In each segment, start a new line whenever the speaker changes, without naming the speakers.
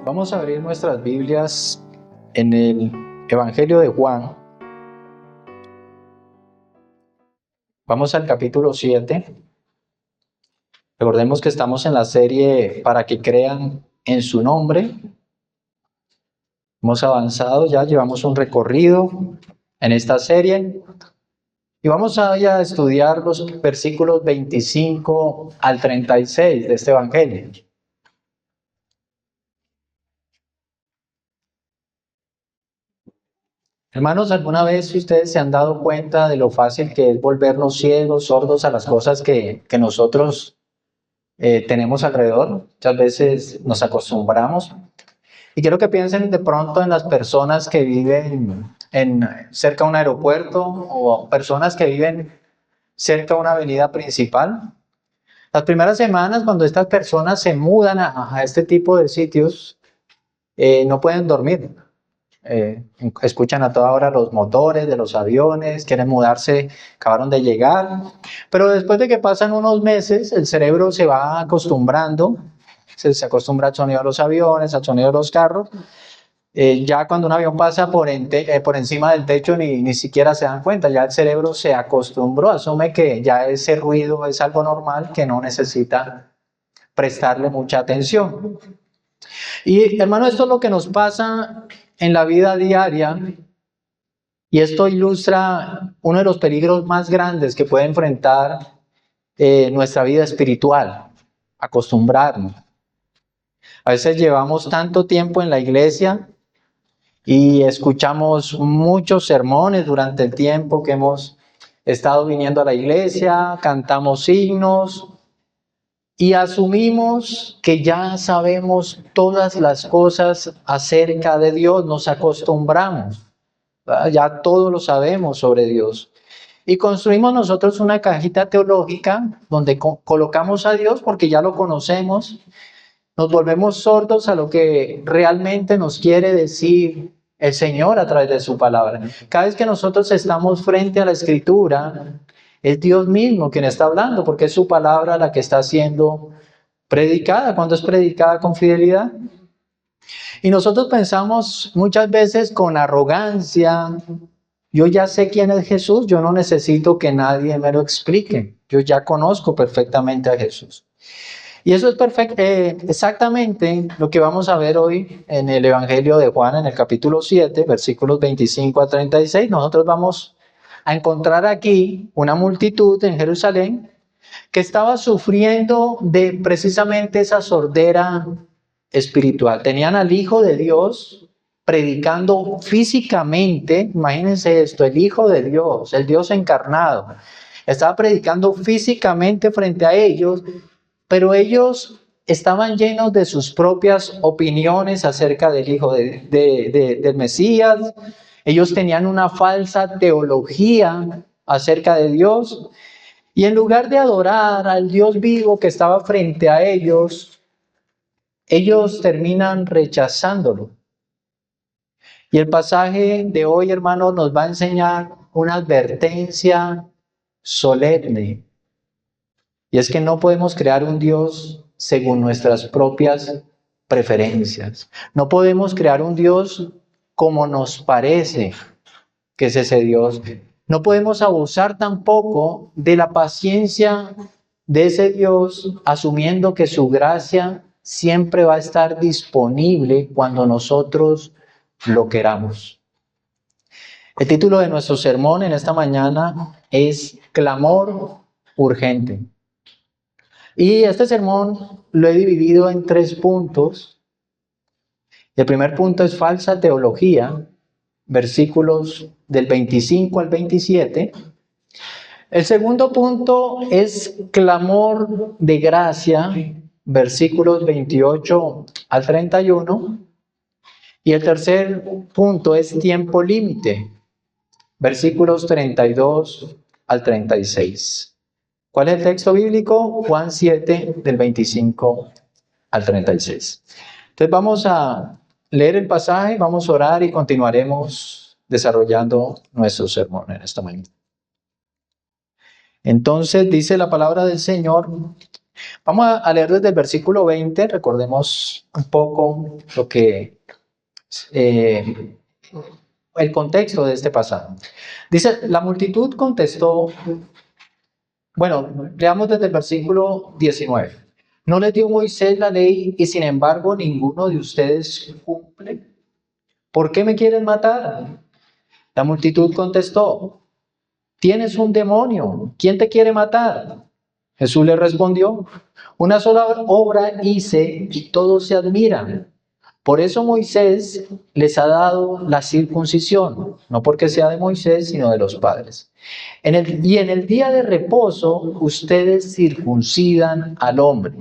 Vamos a abrir nuestras Biblias en el Evangelio de Juan. Vamos al capítulo 7. Recordemos que estamos en la serie Para que crean en su nombre. Hemos avanzado, ya llevamos un recorrido en esta serie. Y vamos a estudiar los versículos 25 al 36 de este Evangelio. Hermanos, ¿alguna vez ustedes se han dado cuenta de lo fácil que es volvernos ciegos, sordos a las cosas que nosotros tenemos alrededor? Muchas veces nos acostumbramos. Y quiero que piensen de pronto en las personas que viven cerca de un aeropuerto o personas que viven cerca de una avenida principal. Las primeras semanas, cuando estas personas se mudan a este tipo de sitios, no pueden dormir. Escuchan a toda hora los motores de los aviones, quieren mudarse, acabaron de llegar, pero después de que pasan unos meses, el cerebro se va acostumbrando, se acostumbra al sonido de los aviones, al sonido de los carros. Ya cuando un avión pasa por encima del techo ni siquiera se dan cuenta, ya el cerebro se acostumbró, asume que ya ese ruido es algo normal, que no necesita prestarle mucha atención. Y hermano, esto es lo que nos pasa en la vida diaria, y esto ilustra uno de los peligros más grandes que puede enfrentar nuestra vida espiritual: acostumbrarnos. A veces llevamos tanto tiempo en la iglesia y escuchamos muchos sermones durante el tiempo que hemos estado viniendo a la iglesia, cantamos himnos y asumimos que ya sabemos todas las cosas acerca de Dios, nos acostumbramos, ¿verdad? Ya todo lo sabemos sobre Dios. Y construimos nosotros una cajita teológica donde colocamos a Dios porque ya lo conocemos. Nos volvemos sordos a lo que realmente nos quiere decir el Señor a través de su palabra. Cada vez que nosotros estamos frente a la Escritura, es Dios mismo quien está hablando, porque es su palabra la que está siendo predicada, cuando es predicada con fidelidad. Y nosotros pensamos muchas veces con arrogancia: yo ya sé quién es Jesús, yo no necesito que nadie me lo explique, yo ya conozco perfectamente a Jesús. Y eso es exactamente lo que vamos a ver hoy en el Evangelio de Juan, en el capítulo 7, versículos 25 a 36. Nosotros vamos a encontrar aquí una multitud en Jerusalén que estaba sufriendo de precisamente esa sordera espiritual. Tenían al Hijo de Dios predicando físicamente, imagínense esto, el Hijo de Dios, el Dios encarnado, estaba predicando físicamente frente a ellos, pero ellos estaban llenos de sus propias opiniones acerca del Hijo del Mesías. Ellos tenían una falsa teología acerca de Dios. Y en lugar de adorar al Dios vivo que estaba frente a ellos, ellos terminan rechazándolo. Y el pasaje de hoy, hermanos, nos va a enseñar una advertencia solemne. Y es que no podemos crear un Dios según nuestras propias preferencias. No podemos crear un Dios como nos parece que es ese Dios. No podemos abusar tampoco de la paciencia de ese Dios, asumiendo que su gracia siempre va a estar disponible cuando nosotros lo queramos. El título de nuestro sermón en esta mañana es Clamor Urgente. Y este sermón lo he dividido en 3 puntos. El primer punto es falsa teología, versículos del 25 al 27. El segundo punto es clamor de gracia, versículos 28 al 31. Y el tercer punto es tiempo límite, versículos 32 al 36. ¿Cuál es el texto bíblico? Juan 7, del 25 al 36. Entonces vamos a leer el pasaje, vamos a orar y continuaremos desarrollando nuestro sermón en esta mañana. Entonces dice la palabra del Señor: Vamos a leer desde el versículo 20, recordemos un poco lo que el contexto de este pasaje. Dice, la multitud contestó, bueno, leamos desde el versículo 19. ¿No les dio Moisés la ley y sin embargo ninguno de ustedes cumple? ¿Por qué me quieren matar? La multitud contestó, tienes un demonio, ¿quién te quiere matar? Jesús le respondió, una sola obra hice y todos se admiran. Por eso Moisés les ha dado la circuncisión, no porque sea de Moisés, sino de los padres. Y en el día de reposo ustedes circuncidan al hombre.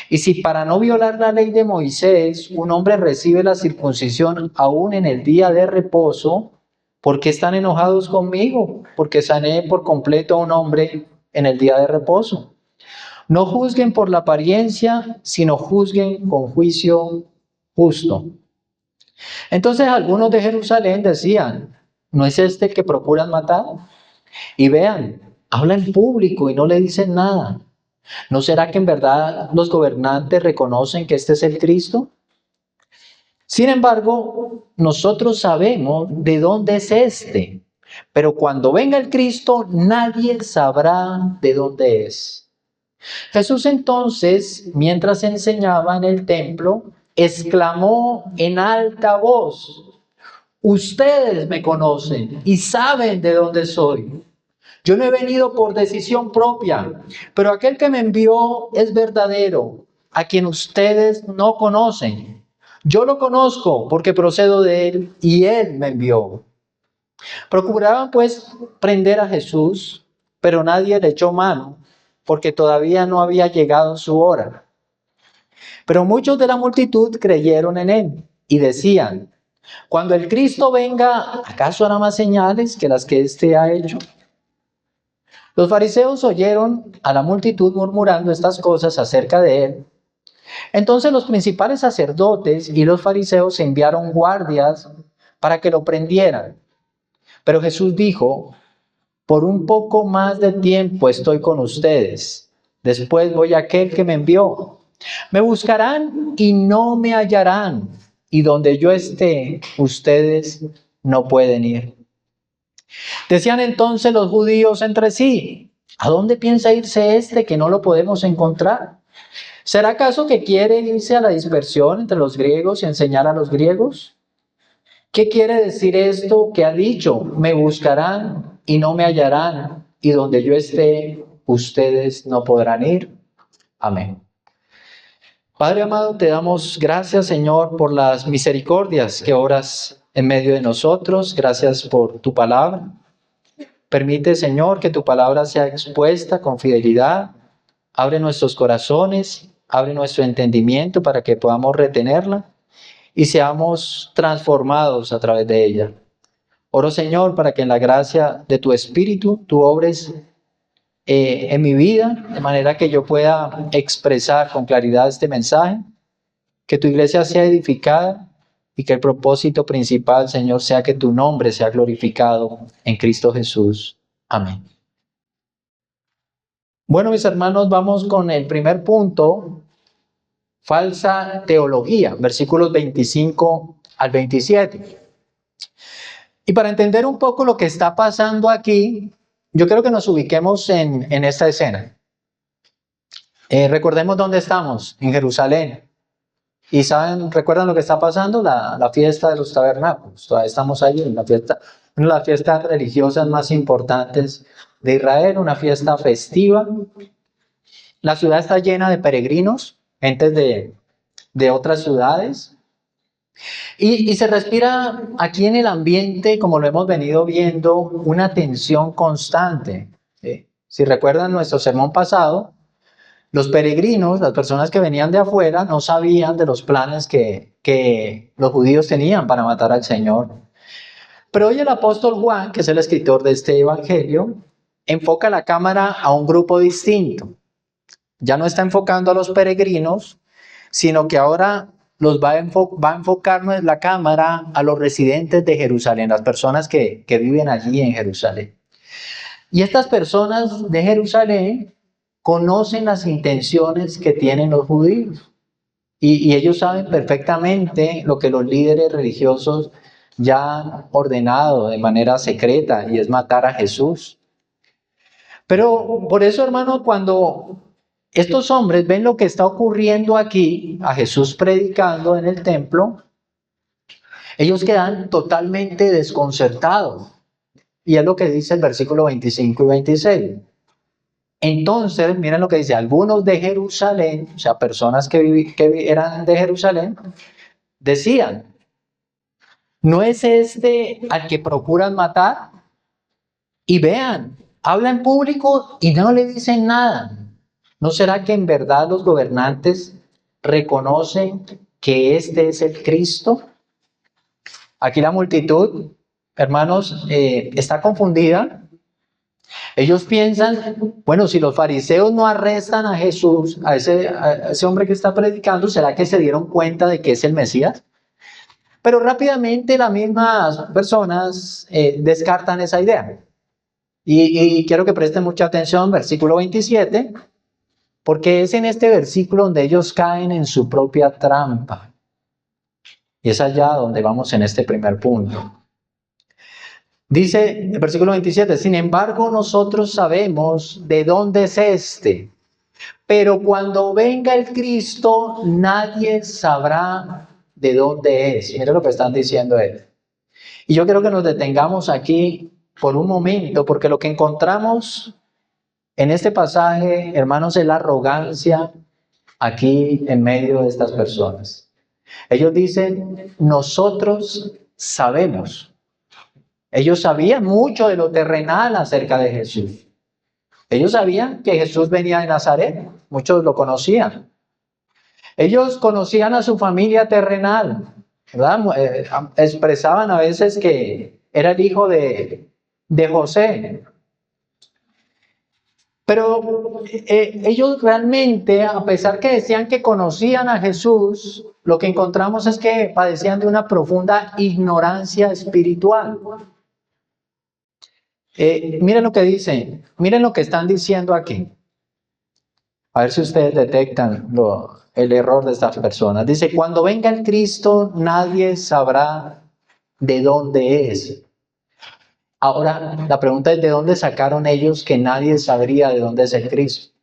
Y si para no violar la ley de Moisés un hombre recibe la circuncisión aún en el día de reposo, ¿por qué están enojados conmigo? Porque sané por completo a un hombre en el día de reposo. No juzguen por la apariencia, sino juzguen con juicio justo. Entonces algunos de Jerusalén decían, ¿no es este el que procuran matar? Y vean, habla en público y no le dicen nada. ¿No será que en verdad los gobernantes reconocen que este es el Cristo? Sin embargo, nosotros sabemos de dónde es este, pero cuando venga el Cristo, nadie sabrá de dónde es. Jesús entonces, mientras enseñaba en el templo, exclamó en alta voz, ustedes me conocen y saben de dónde soy. Yo no he venido por decisión propia, pero aquel que me envió es verdadero, a quien ustedes no conocen. Yo lo conozco porque procedo de él y él me envió. Procuraban pues prender a Jesús, pero nadie le echó mano porque todavía no había llegado su hora. Pero muchos de la multitud creyeron en él y decían, cuando el Cristo venga, ¿acaso hará más señales que las que éste ha hecho? Los fariseos oyeron a la multitud murmurando estas cosas acerca de él. Entonces los principales sacerdotes y los fariseos enviaron guardias para que lo prendieran. Pero Jesús dijo, por un poco más de tiempo estoy con ustedes. Después voy a aquel que me envió. Me buscarán y no me hallarán. Y donde yo esté, ustedes no pueden ir. Decían entonces los judíos entre sí, ¿a dónde piensa irse este que no lo podemos encontrar? ¿Será acaso que quiere irse a la dispersión entre los griegos y enseñar a los griegos? ¿Qué quiere decir esto que ha dicho? Me buscarán y no me hallarán, y donde yo esté, ustedes no podrán ir. Amén. Padre amado, te damos gracias, Señor, por las misericordias que obras en medio de nosotros. Gracias por tu palabra. Permite, Señor, que tu palabra sea expuesta con fidelidad. Abre nuestros corazones, abre nuestro entendimiento para que podamos retenerla y seamos transformados a través de ella. Oro, Señor, para que en la gracia de tu Espíritu tú obres en mi vida, de manera que yo pueda expresar con claridad este mensaje, que tu iglesia sea edificada y que el propósito principal, Señor, sea que tu nombre sea glorificado en Cristo Jesús. Amén. Bueno, mis hermanos, vamos con el primer punto, falsa teología, versículos 25 al 27. Y para entender un poco lo que está pasando aquí, yo creo que nos ubiquemos en esta escena. Recordemos dónde estamos, en Jerusalén. Y saben, ¿recuerdan lo que está pasando? La fiesta de los tabernáculos. Todavía estamos allí, una de las fiestas religiosas más importantes de Israel, una fiesta festiva. La ciudad está llena de peregrinos, gentes de otras ciudades. Y se respira aquí en el ambiente, como lo hemos venido viendo, una tensión constante. ¿Sí? Si recuerdan nuestro sermón pasado, los peregrinos, las personas que venían de afuera, no sabían de los planes que los judíos tenían para matar al Señor. Pero hoy el apóstol Juan, que es el escritor de este evangelio, enfoca la cámara a un grupo distinto. Ya no está enfocando a los peregrinos, sino que ahora va a enfocar la cámara a los residentes de Jerusalén, las personas que viven allí en Jerusalén. Y estas personas de Jerusalén conocen las intenciones que tienen los judíos. Y ellos saben perfectamente lo que los líderes religiosos ya han ordenado de manera secreta, y es matar a Jesús. Pero por eso, hermano, cuando estos hombres ven lo que está ocurriendo aquí, a Jesús predicando en el templo, ellos quedan totalmente desconcertados. Y es lo que dice el versículo 25 y 26. Entonces, miren lo que dice: algunos de Jerusalén, o sea, personas que eran de Jerusalén, decían: ¿no es este al que procuran matar? Y vean, habla en público y no le dicen nada. ¿No será que en verdad los gobernantes reconocen que este es el Cristo? Aquí la multitud, hermanos, está confundida. Ellos piensan, bueno, si los fariseos no arrestan a Jesús, a ese hombre que está predicando, ¿será que se dieron cuenta de que es el Mesías? Pero rápidamente las mismas personas descartan esa idea. Y quiero que presten mucha atención, versículo 27, porque es en este versículo donde ellos caen en su propia trampa. Y es allá donde vamos en este primer punto. Dice el versículo 27, sin embargo nosotros sabemos de dónde es este, pero cuando venga el Cristo nadie sabrá de dónde es. Mira lo que están diciendo ellos. Y yo quiero que nos detengamos aquí por un momento, porque lo que encontramos en este pasaje, hermanos, es la arrogancia aquí en medio de estas personas. Ellos dicen, nosotros sabemos. Ellos sabían mucho de lo terrenal acerca de Jesús. Ellos sabían que Jesús venía de Nazaret, muchos lo conocían. Ellos conocían a su familia terrenal, ¿verdad? Expresaban a veces que era el hijo de José. Pero ellos realmente, a pesar que decían que conocían a Jesús, lo que encontramos es que padecían de una profunda ignorancia espiritual. Miren lo que dicen, miren lo que están diciendo aquí. A ver si ustedes detectan el error de estas personas. Dice, cuando venga el Cristo, nadie sabrá de dónde es. Ahora, la pregunta es, ¿de dónde sacaron ellos que nadie sabría de dónde es el Cristo?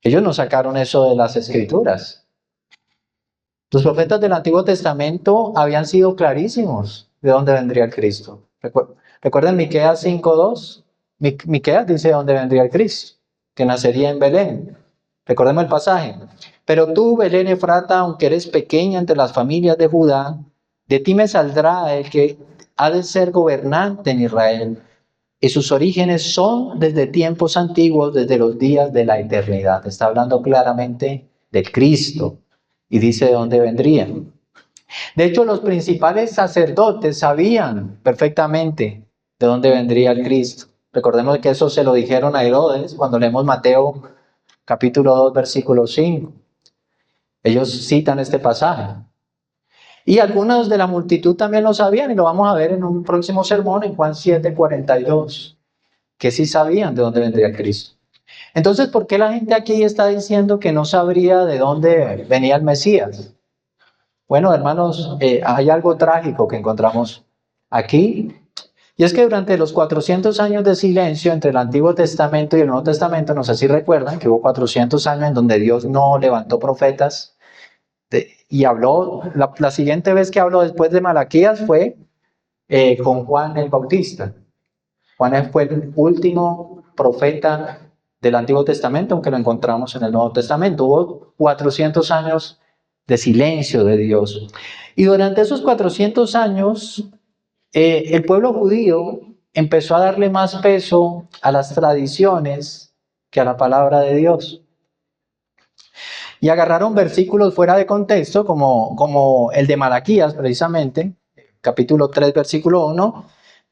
Ellos no sacaron eso de las Escrituras. Los profetas del Antiguo Testamento habían sido clarísimos de dónde vendría el Cristo. ¿Recuerdan Miqueas 5:2? Miqueas dice de dónde vendría el Cristo, que nacería en Belén. Recordemos el pasaje. Pero tú, Belén Efrata, aunque eres pequeña entre las familias de Judá, de ti me saldrá el que ha de ser gobernante en Israel, y sus orígenes son desde tiempos antiguos, desde los días de la eternidad. Está hablando claramente de Cristo y dice de dónde vendría. De hecho, los principales sacerdotes sabían perfectamente de dónde vendría el Cristo. Recordemos que eso se lo dijeron a Herodes cuando leemos Mateo capítulo 2, versículo 5. Ellos citan este pasaje. Y algunos de la multitud también lo sabían, y lo vamos a ver en un próximo sermón, en Juan 7:42, que sí sabían de dónde vendría el Cristo. Entonces, ¿por qué la gente aquí está diciendo que no sabría de dónde venía el Mesías? Bueno, hermanos, hay algo trágico que encontramos aquí, y es que durante los 400 años de silencio entre el Antiguo Testamento y el Nuevo Testamento, no sé si recuerdan que hubo 400 años en donde Dios no levantó profetas, y habló, la siguiente vez que habló después de Malaquías fue con Juan el Bautista. Juan fue el último profeta del Antiguo Testamento, aunque lo encontramos en el Nuevo Testamento. Hubo 400 años de silencio de Dios. Y durante esos 400 años, el pueblo judío empezó a darle más peso a las tradiciones que a la palabra de Dios. Y agarraron versículos fuera de contexto, como el de Malaquías, precisamente, capítulo 3, versículo 1,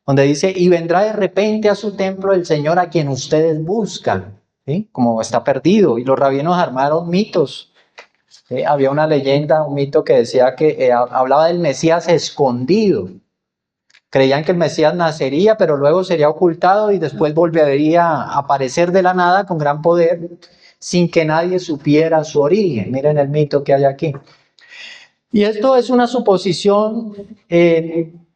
donde dice, y vendrá de repente a su templo el Señor a quien ustedes buscan, ¿sí? Como está perdido. Y los rabinos armaron mitos. ¿Sí? Había una leyenda, un mito que decía que hablaba del Mesías escondido. Creían que el Mesías nacería, pero luego sería ocultado y después volvería a aparecer de la nada con gran poder, sin que nadie supiera su origen. Miren el mito que hay aquí. Y esto es una suposición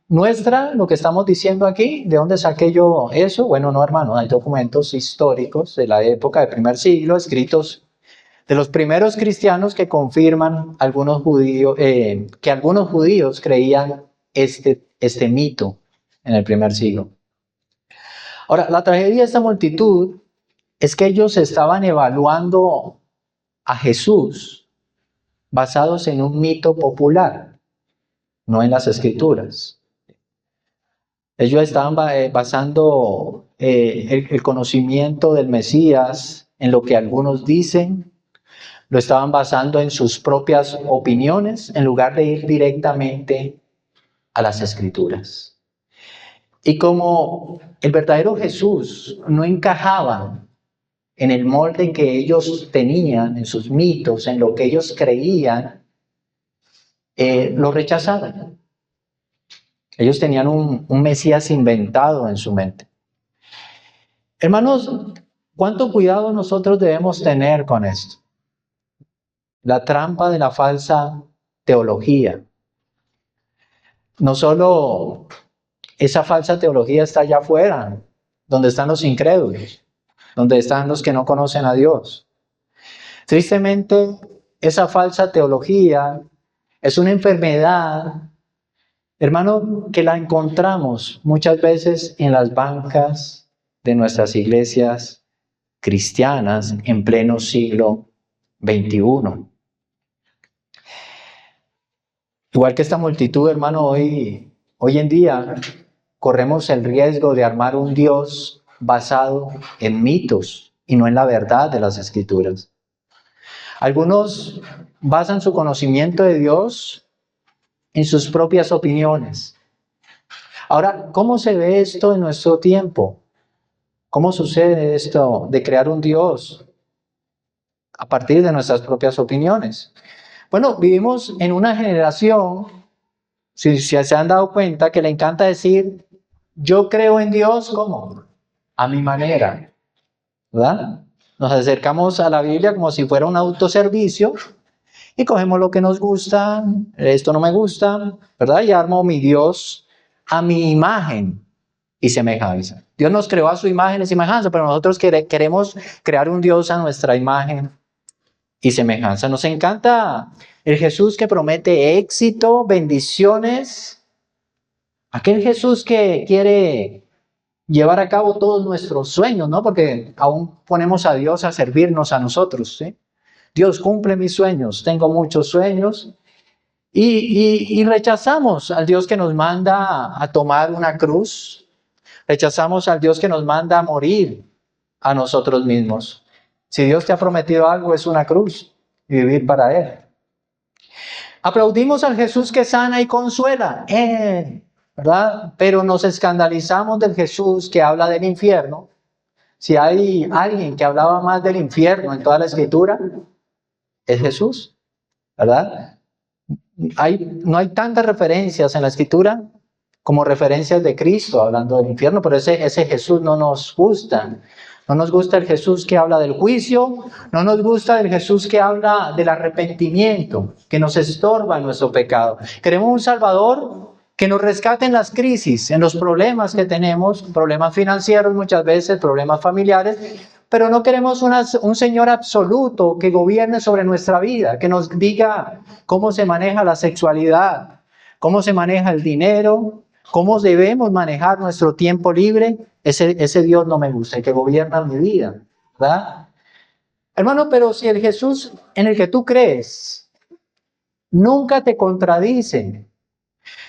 nuestra, lo que estamos diciendo aquí. ¿De dónde saqué yo eso? Bueno, no, hermano, hay documentos históricos de la época del primer siglo, escritos de los primeros cristianos que confirman algunos judíos, que algunos judíos creían este mito en el primer siglo. Ahora, la tragedia de esta multitud es que ellos estaban evaluando a Jesús basados en un mito popular, no en las escrituras. Ellos estaban basando el conocimiento del Mesías en lo que algunos dicen, lo estaban basando en sus propias opiniones en lugar de ir directamente a las escrituras. Y como el verdadero Jesús no encajaba en el molde que ellos tenían, en sus mitos, en lo que ellos creían, lo rechazaban. Ellos tenían un Mesías inventado en su mente. Hermanos, ¿cuánto cuidado nosotros debemos tener con esto? La trampa de la falsa teología. No solo esa falsa teología está allá afuera, donde están los incrédulos, donde están los que no conocen a Dios. Tristemente, esa falsa teología es una enfermedad, hermano, que la encontramos muchas veces en las bancas de nuestras iglesias cristianas en pleno siglo XXI. Igual que esta multitud, hermano, hoy en día corremos el riesgo de armar un Dios basado en mitos y no en la verdad de las Escrituras. Algunos basan su conocimiento de Dios en sus propias opiniones. Ahora, ¿cómo se ve esto en nuestro tiempo? ¿Cómo sucede esto de crear un Dios a partir de nuestras propias opiniones? Bueno, vivimos en una generación, si se han dado cuenta, que le encanta decir, yo creo en Dios, ¿cómo? A mi manera, ¿verdad? Nos acercamos a la Biblia como si fuera un autoservicio y cogemos lo que nos gusta, esto no me gusta, ¿verdad? Y armo mi Dios a mi imagen y semejanza. Dios nos creó a su imagen y semejanza, pero nosotros queremos crear un Dios a nuestra imagen y semejanza. Nos encanta el Jesús que promete éxito, bendiciones. Aquel Jesús que quiere llevar a cabo todos nuestros sueños, ¿no? Porque aún ponemos a Dios a servirnos a nosotros, ¿sí? Dios cumple mis sueños, tengo muchos sueños. Y rechazamos al Dios que nos manda a tomar una cruz. Rechazamos al Dios que nos manda a morir a nosotros mismos. Si Dios te ha prometido algo, es una cruz y vivir para Él. Aplaudimos al Jesús que sana y consuela, ¿verdad? Pero nos escandalizamos del Jesús que habla del infierno. Si hay alguien que hablaba más del infierno en toda la Escritura, es Jesús, ¿verdad? No hay tantas referencias en la Escritura como referencias de Cristo hablando del infierno, pero ese Jesús no nos gusta. No nos gusta el Jesús que habla del juicio, no nos gusta el Jesús que habla del arrepentimiento, que nos estorba en nuestro pecado. Queremos un Salvador que nos rescate en las crisis, en los problemas que tenemos, problemas financieros muchas veces, problemas familiares, pero no queremos un Señor absoluto que gobierne sobre nuestra vida, que nos diga cómo se maneja la sexualidad, cómo se maneja el dinero, cómo debemos manejar nuestro tiempo libre. Ese Dios no me gusta, el que gobierna mi vida, ¿verdad? Hermano, pero si el Jesús en el que tú crees nunca te contradice,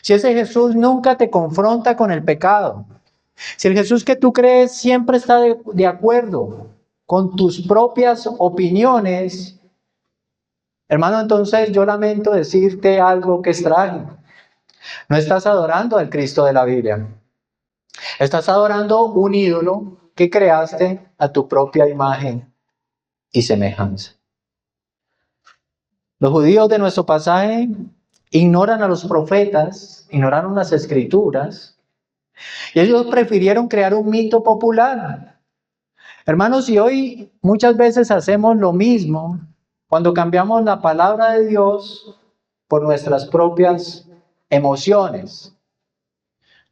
si ese Jesús nunca te confronta con el pecado, si el Jesús que tú crees siempre está de acuerdo con tus propias opiniones, hermano, entonces yo lamento decirte algo que es trágico. No estás adorando al Cristo de la Biblia. Estás adorando un ídolo que creaste a tu propia imagen y semejanza. Los judíos de nuestro pasaje ignoran a los profetas, ignoraron las escrituras Y ellos prefirieron crear un mito popular. Hermanos, y hoy muchas veces hacemos lo mismo cuando cambiamos la palabra de Dios por nuestras propias emociones.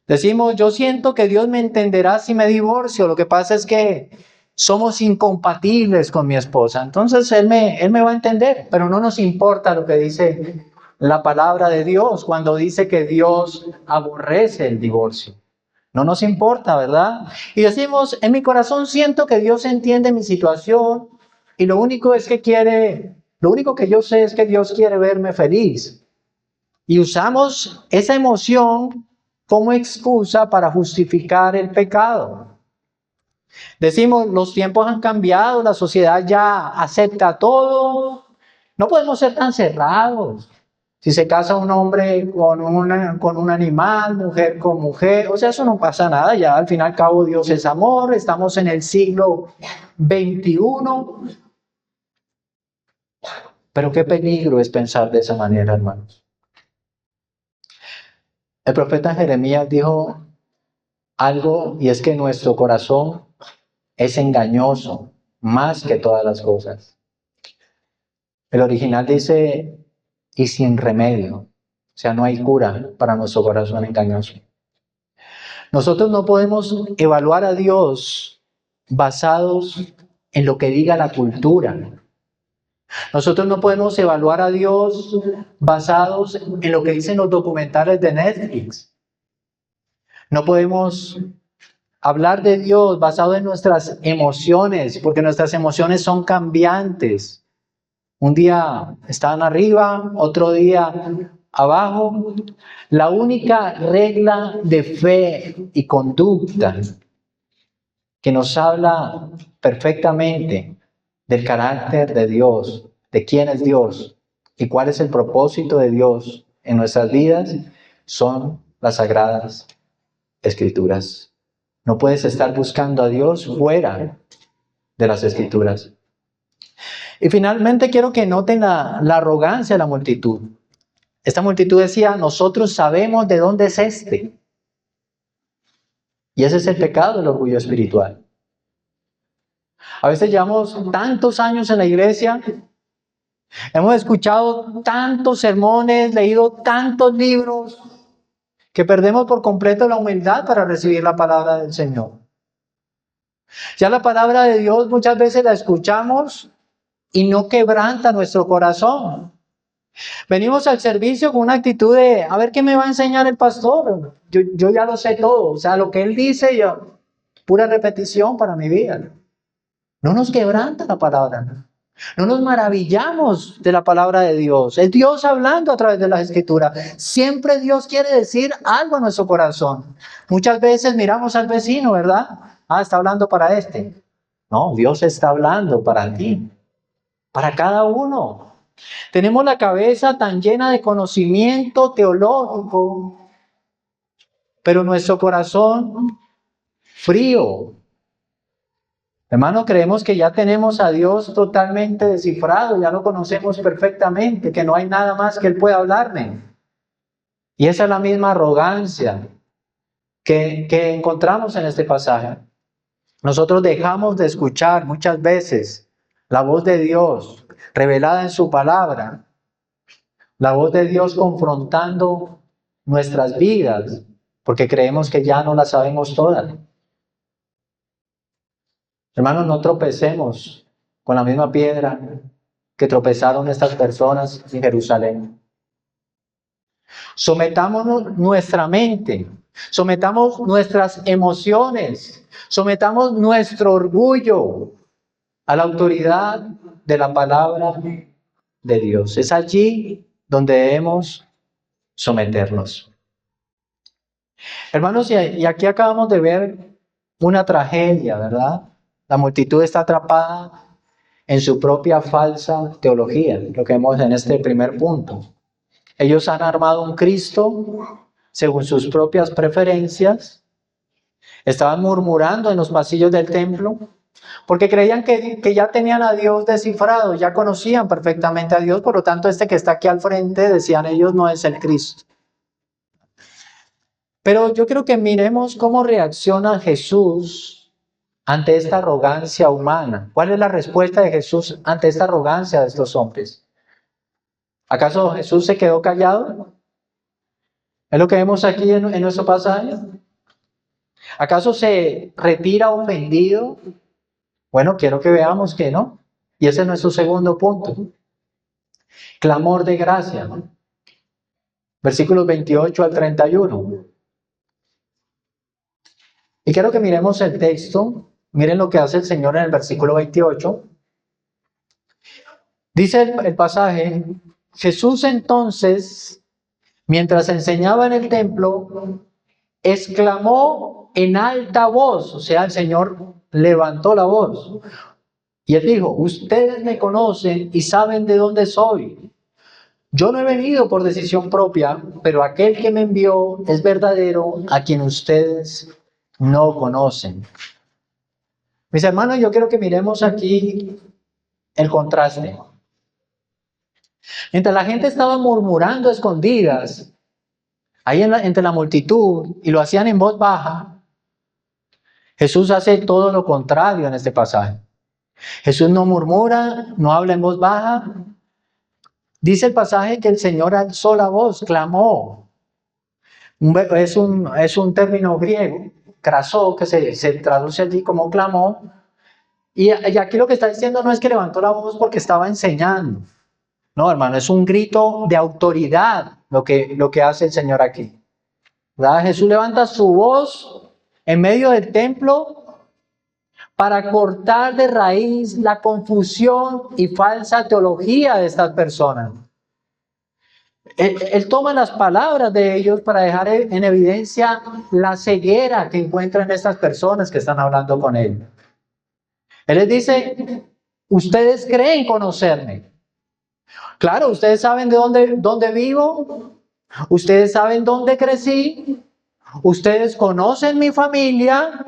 Decimos, yo siento que Dios me entenderá si me divorcio. Lo que pasa es que somos incompatibles con mi esposa. Entonces Él me va a entender, pero no nos importa lo que dice la palabra de Dios cuando dice que Dios aborrece el divorcio. No nos importa, ¿verdad? Y decimos, en mi corazón siento que Dios entiende mi situación y lo único que yo sé es que Dios quiere verme feliz. Y usamos esa emoción como excusa para justificar el pecado. Decimos, los tiempos han cambiado, la sociedad ya acepta todo, no podemos ser tan cerrados. Si se casa un hombre con un animal, mujer con mujer, o sea, eso no pasa nada, ya al fin y al cabo Dios es amor, estamos en el siglo XXI. Pero qué peligro es pensar de esa manera, hermanos. El profeta Jeremías dijo algo, y es que nuestro corazón es engañoso más que todas las cosas. El original dice, y sin remedio. O sea, no hay cura para nuestro corazón engañoso. Nosotros no podemos evaluar a Dios basados en lo que diga la cultura. Nosotros no podemos evaluar a Dios basados en lo que dicen los documentales de Netflix. No podemos hablar de Dios basado en nuestras emociones, porque nuestras emociones son cambiantes. Un día están arriba, otro día abajo. La única regla de fe y conducta que nos habla perfectamente del carácter de Dios, de quién es Dios y cuál es el propósito de Dios en nuestras vidas, son las Sagradas Escrituras. No puedes estar buscando a Dios fuera de las Escrituras. Y finalmente quiero que noten la arrogancia de la multitud. Esta multitud decía, nosotros sabemos de dónde es este. Y ese es el pecado del orgullo espiritual. A veces llevamos tantos años en la iglesia, hemos escuchado tantos sermones, leído tantos libros, que perdemos por completo la humildad para recibir la palabra del Señor. Ya la palabra de Dios muchas veces la escuchamos y no quebranta nuestro corazón. Venimos al servicio con una actitud de, a ver qué me va a enseñar el pastor. Yo ya lo sé todo. O sea, lo que él dice, pura repetición para mi vida. No nos quebranta la palabra. No nos maravillamos de la palabra de Dios. Es Dios hablando a través de las Escrituras. Siempre Dios quiere decir algo a nuestro corazón. Muchas veces miramos al vecino, ¿verdad? Ah, está hablando para este. No, Dios está hablando para ti, para cada uno. Tenemos la cabeza tan llena de conocimiento teológico, pero nuestro corazón frío. Hermano, creemos que ya tenemos a Dios totalmente descifrado, ya lo conocemos perfectamente, que no hay nada más que Él pueda hablarme. Y esa es la misma arrogancia que encontramos en este pasaje. Nosotros dejamos de escuchar muchas veces la voz de Dios revelada en su palabra, la voz de Dios confrontando nuestras vidas, porque creemos que ya no la sabemos todas. Hermanos, no tropecemos con la misma piedra que tropezaron estas personas en Jerusalén. Sometámonos nuestra mente, sometamos nuestras emociones, sometamos nuestro orgullo a la autoridad de la palabra de Dios. Es allí donde debemos someternos. Hermanos, y aquí acabamos de ver una tragedia, ¿verdad? La multitud está atrapada en su propia falsa teología, lo que vemos en este primer punto. Ellos han armado un Cristo según sus propias preferencias, estaban murmurando en los pasillos del templo, porque creían que ya tenían a Dios descifrado, ya conocían perfectamente a Dios, por lo tanto este que está aquí al frente, decían ellos, no es el Cristo. Pero yo creo que miremos cómo reacciona Jesús ante esta arrogancia humana. ¿Cuál es la respuesta de Jesús ante esta arrogancia de estos hombres? ¿Acaso Jesús se quedó callado? ¿Es lo que vemos aquí en nuestro pasaje? ¿Acaso se retira ofendido? Bueno, quiero que veamos que no. Y ese es nuestro segundo punto. Clamor de gracia. Versículos 28 al 31. Y quiero que miremos el texto. Miren lo que hace el Señor en el versículo 28. Dice el pasaje, Jesús entonces, mientras enseñaba en el templo, exclamó en alta voz, o sea, el Señor levantó la voz. Y él dijo, ustedes me conocen y saben de dónde soy. Yo no he venido por decisión propia, pero aquel que me envió es verdadero, a quien ustedes no conocen. Mis hermanos, yo quiero que miremos aquí el contraste. Mientras la gente estaba murmurando a escondidas, ahí entre la multitud, y lo hacían en voz baja, Jesús hace todo lo contrario en este pasaje. Jesús no murmura, no habla en voz baja. Dice el pasaje que el Señor alzó la voz, clamó. Es un término griego, krasó, que se traduce allí como clamó. Y aquí lo que está diciendo no es que levantó la voz porque estaba enseñando. No, hermano, es un grito de autoridad lo que hace el Señor aquí. ¿Verdad? Jesús levanta su voz en medio del templo para cortar de raíz la confusión y falsa teología de estas personas. Él toma las palabras de ellos para dejar en evidencia la ceguera que encuentran estas personas que están hablando con él. Él les dice, ustedes creen conocerme. Claro, ustedes saben de dónde vivo, ustedes saben dónde crecí, ustedes conocen mi familia,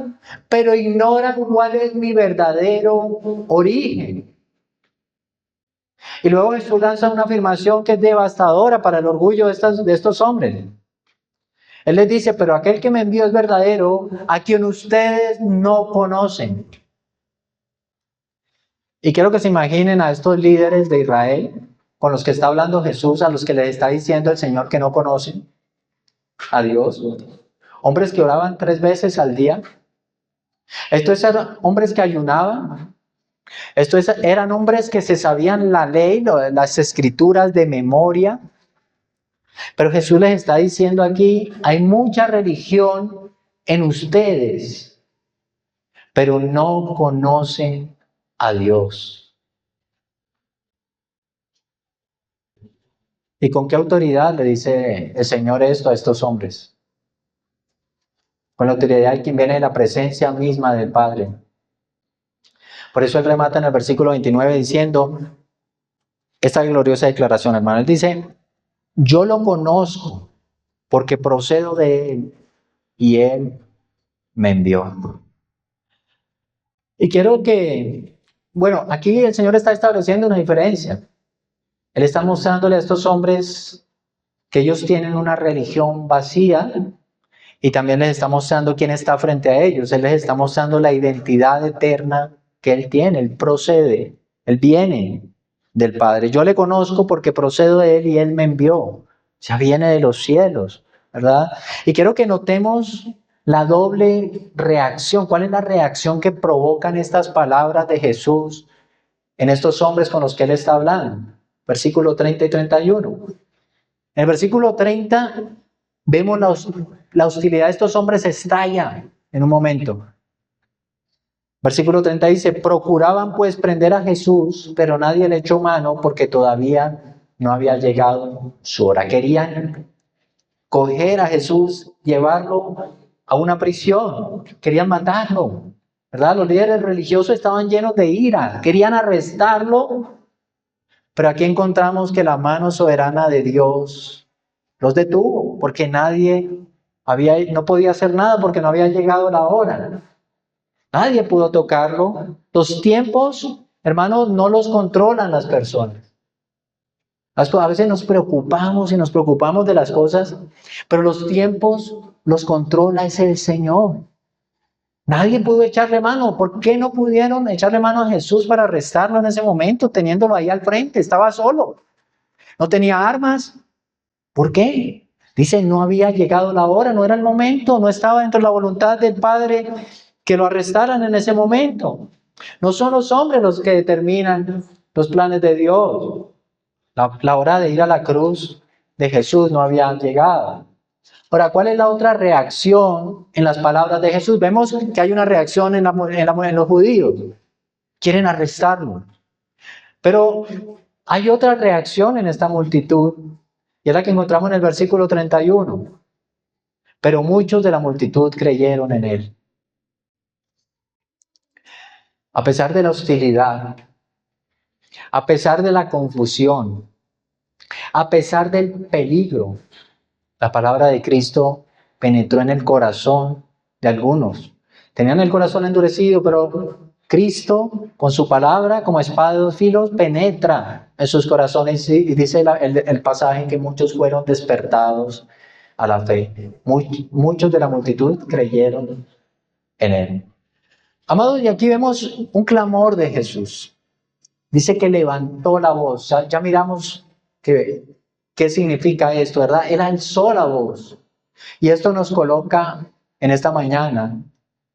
pero ignoran cuál es mi verdadero origen. Y luego Jesús lanza una afirmación que es devastadora para el orgullo de estos hombres. Él les dice, pero aquel que me envió es verdadero, a quien ustedes no conocen. Y quiero que se imaginen a estos líderes de Israel, con los que está hablando Jesús, a los que les está diciendo el Señor que no conocen a Dios. Hombres que oraban 3 veces al día. Estos eran hombres que ayunaban. Estos eran hombres que se sabían la ley, las escrituras de memoria. Pero Jesús les está diciendo aquí, hay mucha religión en ustedes, pero no conocen a Dios. ¿Y con qué autoridad le dice el Señor esto a estos hombres? Con la autoridad de quien viene de la presencia misma del Padre. Por eso él remata en el versículo 29 diciendo esta gloriosa declaración, hermano. Él dice, yo lo conozco porque procedo de él y él me envió. Y quiero que, bueno, aquí el Señor está estableciendo una diferencia. Él está mostrándole a estos hombres que ellos tienen una religión vacía y también les está mostrando quién está frente a ellos. Él les está mostrando la identidad eterna que Él tiene. Él procede, Él viene del Padre. Yo le conozco porque procedo de Él y Él me envió. O sea, viene de los cielos, ¿verdad? Y quiero que notemos la doble reacción. ¿Cuál es la reacción que provocan estas palabras de Jesús en estos hombres con los que Él está hablando? Versículo 30 y 31. En el versículo 30 vemos la hostilidad de estos hombres estalla en un momento. Versículo 30 dice, procuraban pues prender a Jesús, pero nadie le echó mano porque todavía no había llegado su hora. Querían coger a Jesús, llevarlo a una prisión, querían matarlo, ¿verdad? Los líderes religiosos estaban llenos de ira, querían arrestarlo, pero aquí encontramos que la mano soberana de Dios los detuvo, porque no podía hacer nada porque no había llegado la hora. Nadie pudo tocarlo. Los tiempos, hermanos, no los controlan las personas. A veces nos preocupamos y nos preocupamos de las cosas, pero los tiempos los controla es el Señor. Nadie pudo echarle mano. ¿Por qué no pudieron echarle mano a Jesús para arrestarlo en ese momento, teniéndolo ahí al frente? Estaba solo. No tenía armas. ¿Por qué? Dice, no había llegado la hora, no era el momento, no estaba dentro de la voluntad del Padre que lo arrestaran en ese momento. No son los hombres los que determinan los planes de Dios. La hora de ir a la cruz de Jesús no había llegado. Ahora, ¿cuál es la otra reacción en las palabras de Jesús? Vemos que hay una reacción en los judíos. Quieren arrestarlo. Pero hay otra reacción en esta multitud, y es la que encontramos en el versículo 31. Pero muchos de la multitud creyeron en él. A pesar de la hostilidad, a pesar de la confusión, a pesar del peligro, la palabra de Cristo penetró en el corazón de algunos. Tenían el corazón endurecido, pero Cristo, con su palabra, como espada de dos filos, penetra en sus corazones. Y dice el pasaje que muchos fueron despertados a la fe. Muchos de la multitud creyeron en él. Amados, y aquí vemos un clamor de Jesús. Dice que levantó la voz. Ya miramos qué significa esto, ¿verdad? Él alzó la voz. Y esto nos coloca en esta mañana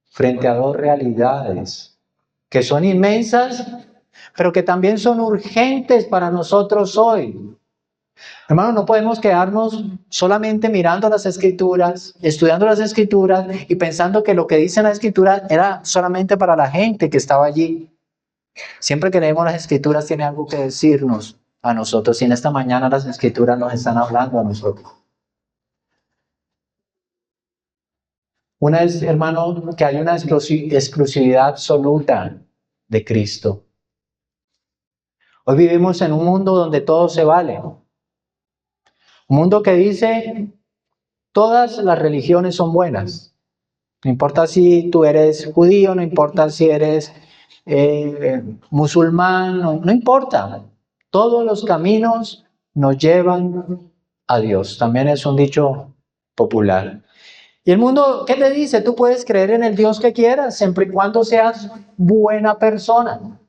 frente a dos realidades que son inmensas, pero que también son urgentes para nosotros hoy. Hermanos, no podemos quedarnos solamente mirando las Escrituras, estudiando las Escrituras y pensando que lo que dice la Escritura era solamente para la gente que estaba allí. Siempre que leemos las Escrituras tiene algo que decirnos a nosotros, y en esta mañana las Escrituras nos están hablando a nosotros. Una es, hermano, que hay una exclusividad absoluta de Cristo. Hoy vivimos en un mundo donde todo se vale. Un mundo que dice, todas las religiones son buenas. No importa si tú eres judío, no importa si eres musulmán, no importa. Todos los caminos nos llevan a Dios. También es un dicho popular. Y el mundo, ¿qué te dice? Tú puedes creer en el Dios que quieras, siempre y cuando seas buena persona.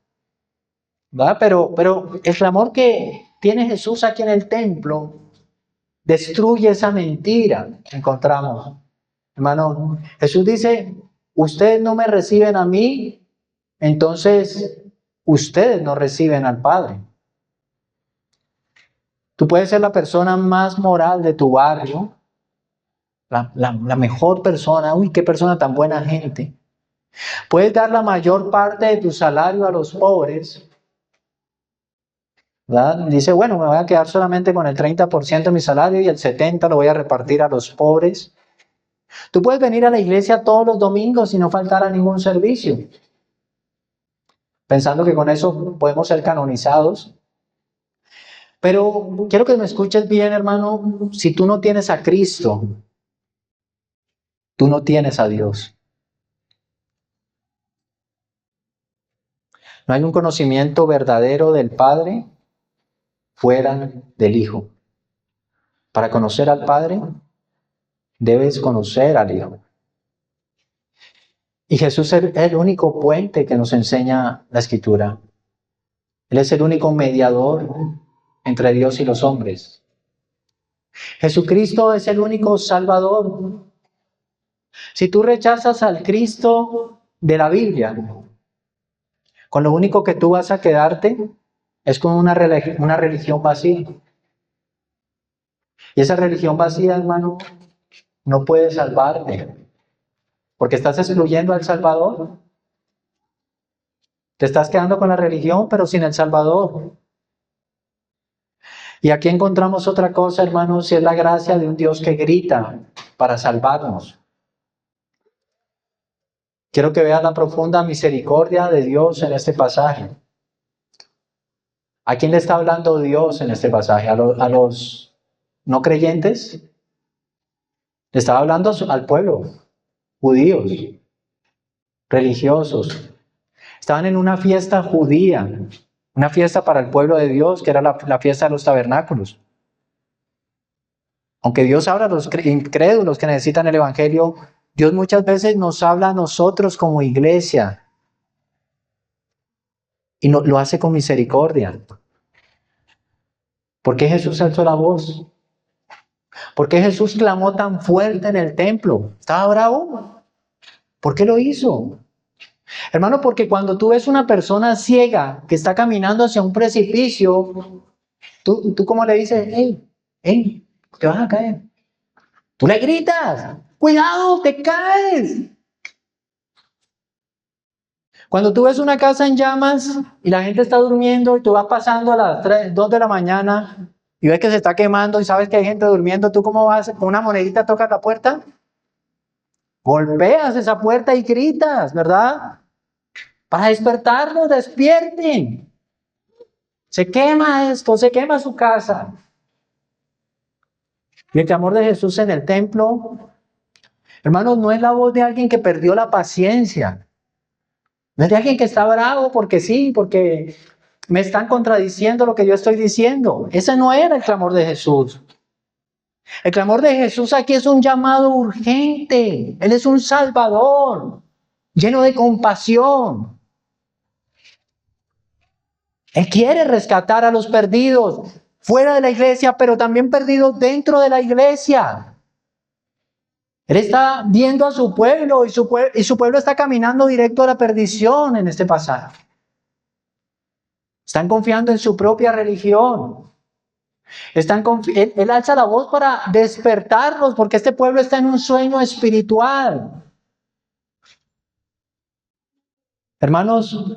¿Verdad? Pero el clamor que tiene Jesús aquí en el templo destruye esa mentira que encontramos. Hermano, Jesús dice, ustedes no me reciben a mí, entonces ustedes no reciben al Padre. Tú puedes ser la persona más moral de tu barrio, la mejor persona, uy, qué persona tan buena gente. Puedes dar la mayor parte de tu salario a los pobres, ¿verdad? Dice, bueno, me voy a quedar solamente con el 30% de mi salario y el 70% lo voy a repartir a los pobres. Tú puedes venir a la iglesia todos los domingos y no faltar a ningún servicio, pensando que con eso podemos ser canonizados. Pero quiero que me escuches bien, hermano, si tú no tienes a Cristo, tú no tienes a Dios. No hay un conocimiento verdadero del Padre fuera del Hijo. Para conocer al Padre, debes conocer al Hijo. Y Jesús es el único puente que nos enseña la Escritura. Él es el único mediador entre Dios y los hombres. Jesucristo es el único Salvador. Si tú rechazas al Cristo de la Biblia, con lo único que tú vas a quedarte es con una religión vacía. Y esa religión vacía, hermano, no puede salvarte, porque estás excluyendo al Salvador. Te estás quedando con la religión, pero sin el Salvador. Y aquí encontramos otra cosa, hermanos, y es la gracia de un Dios que grita para salvarnos. Quiero que veas la profunda misericordia de Dios en este pasaje. ¿A quién le está hablando Dios en este pasaje? ¿A los no creyentes? Le estaba hablando al pueblo, judíos, religiosos. Estaban en una fiesta judía. Una fiesta para el pueblo de Dios, que era la fiesta de los tabernáculos. Aunque Dios habla a los incrédulos que necesitan el Evangelio, Dios muchas veces nos habla a nosotros como iglesia y lo hace con misericordia. ¿Por qué Jesús alzó la voz? ¿Por qué Jesús clamó tan fuerte en el templo? ¿Estaba bravo? ¿Por qué lo hizo? Hermano, porque cuando tú ves una persona ciega que está caminando hacia un precipicio, tú ¿cómo le dices? ¡Ey! Te vas a caer. Tú le gritas, ¡cuidado, te caes! Cuando tú ves una casa en llamas y la gente está durmiendo y tú vas pasando a las 3, 2 de la mañana y ves que se está quemando y sabes que hay gente durmiendo, ¿tú cómo vas? ¿Con una monedita tocas la puerta? Golpeas esa puerta y gritas, ¿verdad? Para despertarlos, despierten. Se quema esto, se quema su casa. Y el clamor de Jesús en el templo, hermanos, no es la voz de alguien que perdió la paciencia. No es de alguien que está bravo porque sí, porque me están contradiciendo lo que yo estoy diciendo. Ese no era el clamor de Jesús. El clamor de Jesús aquí es un llamado urgente. Él es un salvador, lleno de compasión. Él quiere rescatar a los perdidos fuera de la iglesia, pero también perdidos dentro de la iglesia. Él está viendo a su pueblo y su pueblo está caminando directo a la perdición en este pasaje. Están confiando en su propia religión. Él alza la voz para despertarlos porque este pueblo está en un sueño espiritual. Hermanos,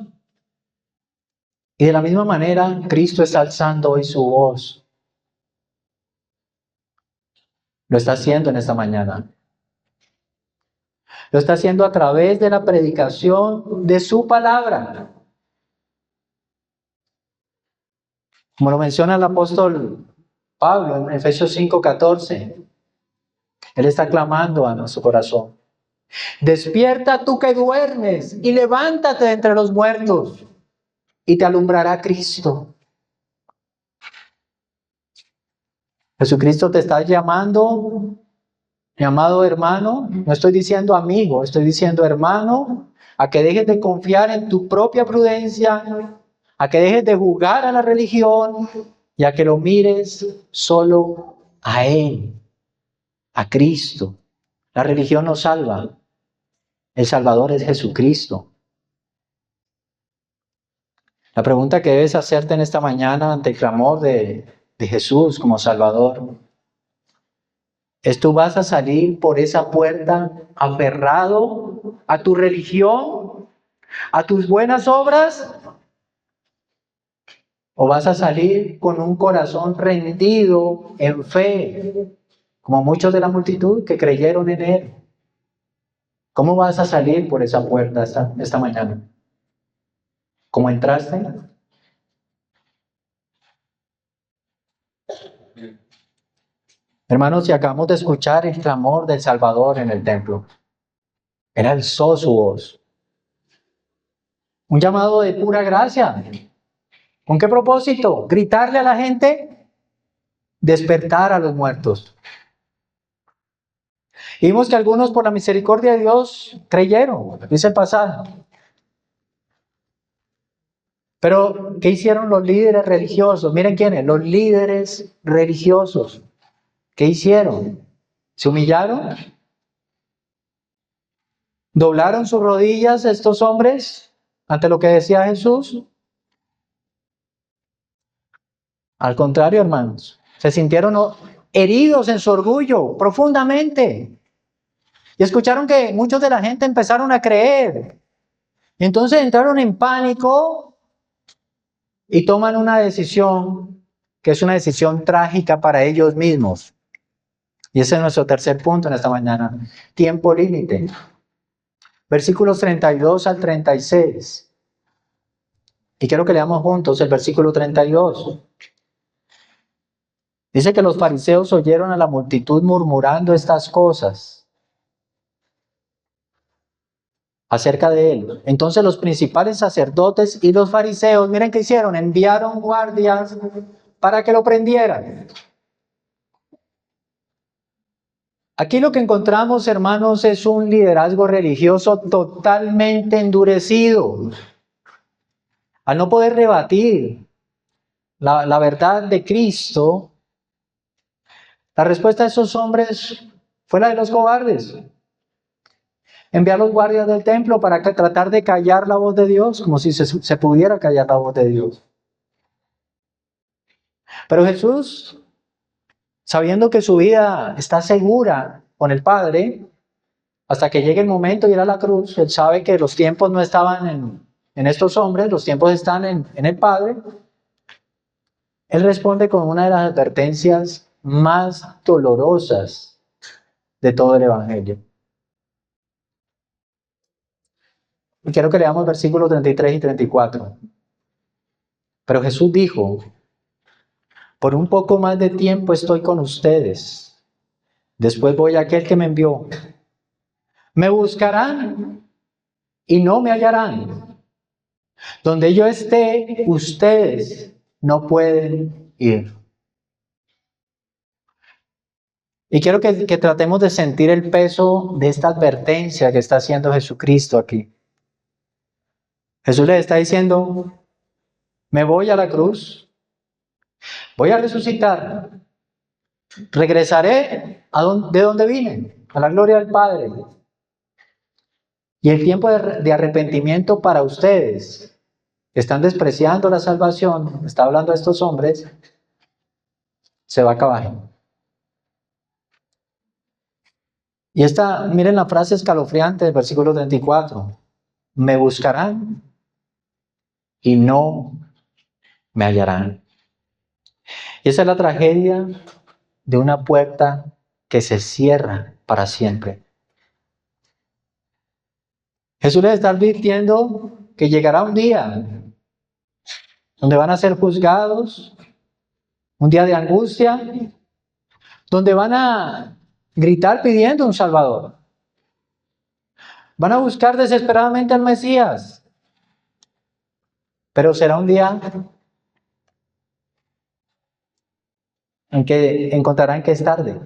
y de la misma manera, Cristo está alzando hoy su voz. Lo está haciendo en esta mañana. Lo está haciendo a través de la predicación de su palabra. Como lo menciona el apóstol Pablo en Efesios 5:14. Él está clamando a nuestro corazón. Despierta tú que duermes y levántate de entre los muertos y te alumbrará Cristo. Jesucristo te está llamando, mi amado hermano, no estoy diciendo amigo, estoy diciendo hermano, a que dejes de confiar en tu propia prudencia, a que dejes de jugar a la religión y a que lo mires solo a Él, a Cristo. La religión no salva, el Salvador es Jesucristo. La pregunta que debes hacerte en esta mañana ante el clamor de Jesús como Salvador es: ¿tú vas a salir por esa puerta aferrado a tu religión, a tus buenas obras? ¿O vas a salir con un corazón rendido en fe, como muchos de la multitud que creyeron en Él? ¿Cómo vas a salir por esa puerta esta mañana? ¿Cómo entraste? Hermanos, si acabamos de escuchar el clamor del Salvador en el templo, Él alzó su voz. Un llamado de pura gracia. ¿Con qué propósito? ¿Gritarle a la gente? Despertar a los muertos. Y vimos que algunos, por la misericordia de Dios, creyeron, dice el pasaje. Pero, ¿qué hicieron los líderes religiosos? Miren quiénes, los líderes religiosos. ¿Qué hicieron? ¿Se humillaron? ¿Doblaron sus rodillas estos hombres ante lo que decía Jesús? Al contrario, hermanos, se sintieron heridos en su orgullo profundamente. Y escucharon que muchos de la gente empezaron a creer. Y entonces entraron en pánico y toman una decisión que es una decisión trágica para ellos mismos. Y ese es nuestro tercer punto en esta mañana. Tiempo límite. Versículos 32 al 36. Y quiero que leamos juntos el versículo 32. Dice que los fariseos oyeron a la multitud murmurando estas cosas. acerca de él. Entonces los principales sacerdotes y los fariseos, miren qué hicieron, enviaron guardias para que lo prendieran. Aquí lo que encontramos, hermanos, es un liderazgo religioso totalmente endurecido. Al no poder rebatir la verdad de Cristo, la respuesta de esos hombres fue la de los cobardes. Enviar a los guardias del templo para tratar de callar la voz de Dios, como si se pudiera callar la voz de Dios. Pero Jesús, sabiendo que su vida está segura con el Padre, hasta que llegue el momento de ir a la cruz, él sabe que los tiempos no estaban en estos hombres, los tiempos están en el Padre. Él responde con una de las advertencias más dolorosas de todo el Evangelio. Y quiero que leamos versículos 33 y 34. Pero Jesús dijo: por un poco más de tiempo estoy con ustedes. Después voy a aquel que me envió. Me buscarán y no me hallarán. Donde yo esté, ustedes no pueden ir. Y quiero que tratemos de sentir el peso de esta advertencia que está haciendo Jesucristo aquí. Jesús les está diciendo: me voy a la cruz, voy a resucitar, regresaré de donde vine, a la gloria del Padre. Y el tiempo de arrepentimiento para ustedes, que están despreciando la salvación, está hablando a estos hombres, se va a acabar. Y miren la frase escalofriante del versículo 34. Me buscarán y no me hallarán. Y esa es la tragedia de una puerta que se cierra para siempre. Jesús les está advirtiendo que llegará un día donde van a ser juzgados, un día de angustia, donde van a gritar pidiendo un Salvador. Van a buscar desesperadamente al Mesías, pero será un día en que encontrarán que es tarde.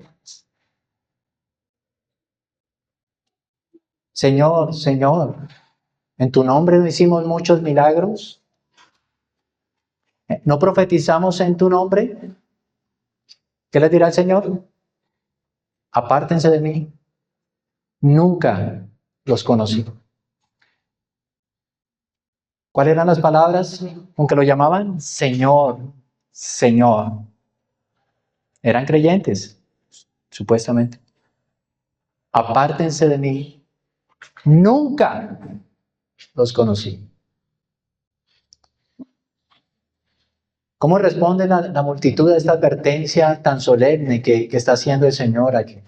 Señor, Señor, en tu nombre no hicimos muchos milagros. ¿No profetizamos en tu nombre? ¿Qué les dirá el Señor? Apártense de mí. Nunca los conocí. ¿Cuáles eran las palabras con que lo llamaban? Señor, Señor. Eran creyentes, supuestamente. Apártense de mí. Nunca los conocí. ¿Cómo responde la multitud a esta advertencia tan solemne que está haciendo el Señor aquí?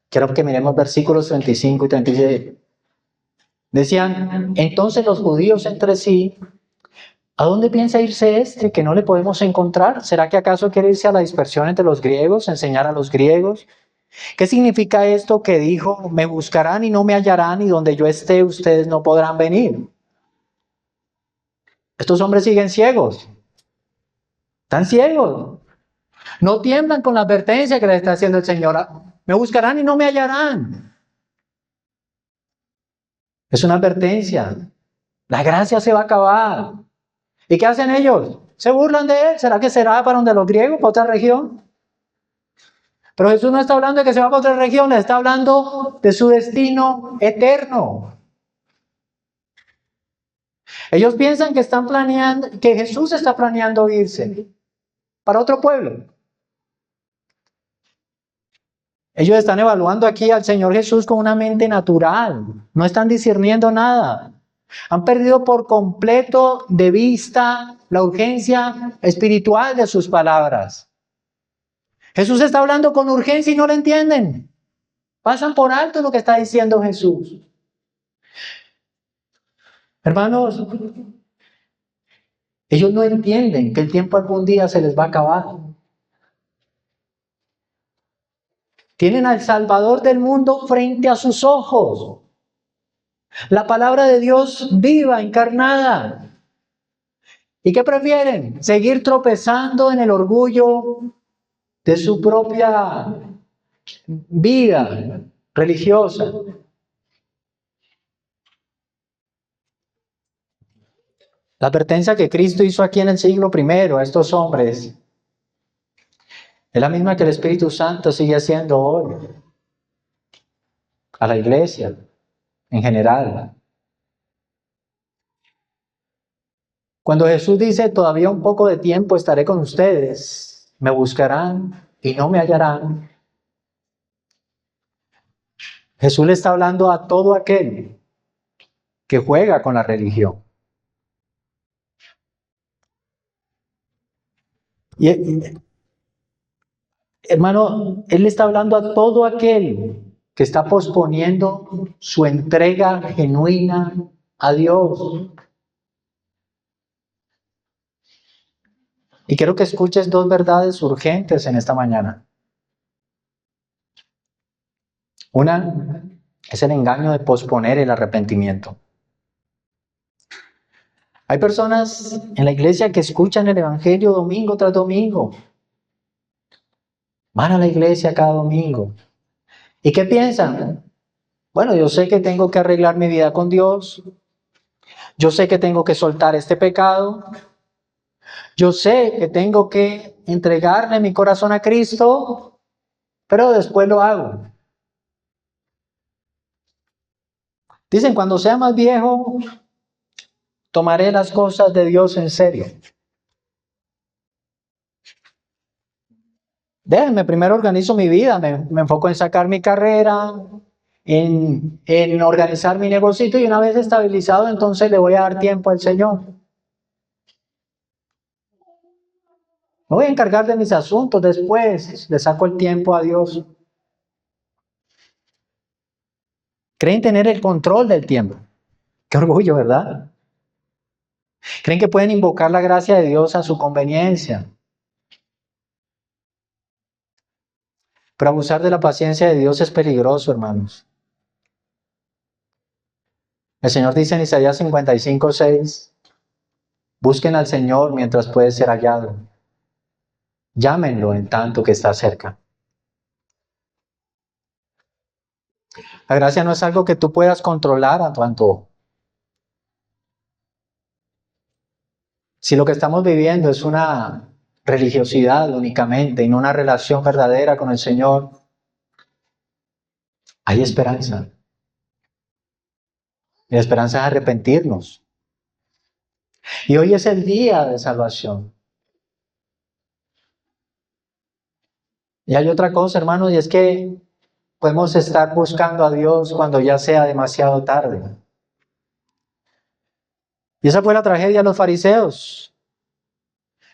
Quiero que miremos versículos 35 y 36. Decían, entonces los judíos entre sí: ¿a dónde piensa irse este que no le podemos encontrar? ¿Será que acaso quiere irse a la dispersión entre los griegos, enseñar a los griegos? ¿Qué significa esto que dijo: me buscarán y no me hallarán, y donde yo esté ustedes no podrán venir? Estos hombres siguen ciegos. Están ciegos. No tiemblan con la advertencia que les está haciendo el Señor. Me buscarán y no me hallarán. Es una advertencia. La gracia se va a acabar. ¿Y qué hacen ellos? Se burlan de él. ¿Será que será para donde los griegos, para otra región? Pero Jesús no está hablando de que se va para otra región, le está hablando de su destino eterno. Ellos piensan que están planeando, que Jesús está planeando irse para otro pueblo. Ellos están evaluando aquí al Señor Jesús con una mente natural. No están discerniendo nada. Han perdido por completo de vista la urgencia espiritual de sus palabras. Jesús está hablando con urgencia y no lo entienden. Pasan por alto lo que está diciendo Jesús. Hermanos, ellos no entienden que el tiempo algún día se les va a acabar. Tienen al Salvador del mundo frente a sus ojos. La palabra de Dios viva, encarnada. ¿Y qué prefieren? ¿Seguir tropezando en el orgullo de su propia vida religiosa? La advertencia que Cristo hizo aquí en el siglo primero a estos hombres es la misma que el Espíritu Santo sigue haciendo hoy a la iglesia en general. Cuando Jesús dice, todavía un poco de tiempo estaré con ustedes, me buscarán y no me hallarán, Jesús le está hablando a todo aquel que juega con la religión. Y, hermano, Él le está hablando a todo aquel que está posponiendo su entrega genuina a Dios. Y quiero que escuches dos verdades urgentes en esta mañana. Una es el engaño de posponer el arrepentimiento. Hay personas en la iglesia que escuchan el evangelio domingo tras domingo. Van a la iglesia cada domingo. ¿Y qué piensan? Bueno, yo sé que tengo que arreglar mi vida con Dios. Yo sé que tengo que soltar este pecado. Yo sé que tengo que entregarle mi corazón a Cristo, pero después lo hago. Dicen, cuando sea más viejo, tomaré las cosas de Dios en serio. Déjenme, primero organizo mi vida, me enfoco en sacar mi carrera, en organizar mi negocio y una vez estabilizado, entonces le voy a dar tiempo al Señor. Me voy a encargar de mis asuntos después, le saco el tiempo a Dios. Creen tener el control del tiempo. Qué orgullo, ¿verdad? Creen que pueden invocar la gracia de Dios a su conveniencia. Pero abusar de la paciencia de Dios es peligroso, hermanos. El Señor dice en Isaías 55:6, busquen al Señor mientras puede ser hallado. Llámenlo en tanto que está cerca. La gracia no es algo que tú puedas controlar a tu antojo. Si lo que estamos viviendo es una religiosidad únicamente y no una relación verdadera con el Señor, hay esperanza. Y la esperanza es arrepentirnos. Y hoy es el día de salvación. Y hay otra cosa, hermanos, y es que podemos estar buscando a Dios cuando ya sea demasiado tarde. Y esa fue la tragedia de los fariseos.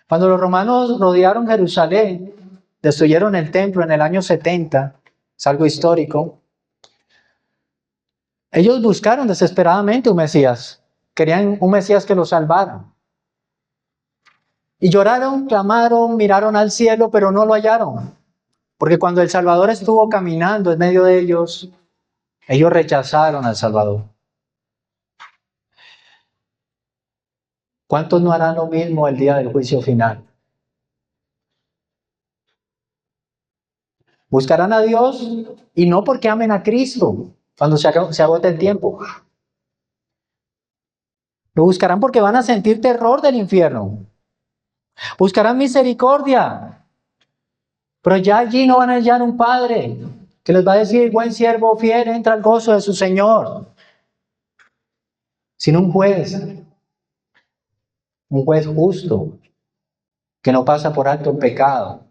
Cuando los romanos rodearon Jerusalén, destruyeron el templo en el año 70, es algo histórico. Ellos buscaron desesperadamente un Mesías. Querían un Mesías que los salvara. Y lloraron, clamaron, miraron al cielo, pero no lo hallaron. Porque cuando el Salvador estuvo caminando en medio de ellos rechazaron al Salvador. ¿Cuántos no harán lo mismo el día del juicio final? Buscarán a Dios y no porque amen a Cristo cuando se agote el tiempo. Lo buscarán porque van a sentir terror del infierno. Buscarán misericordia. Pero ya allí no van a hallar un padre que les va a decir, buen siervo fiel, entra al gozo de su Señor. Sino un juez justo, que no pasa por alto el pecado.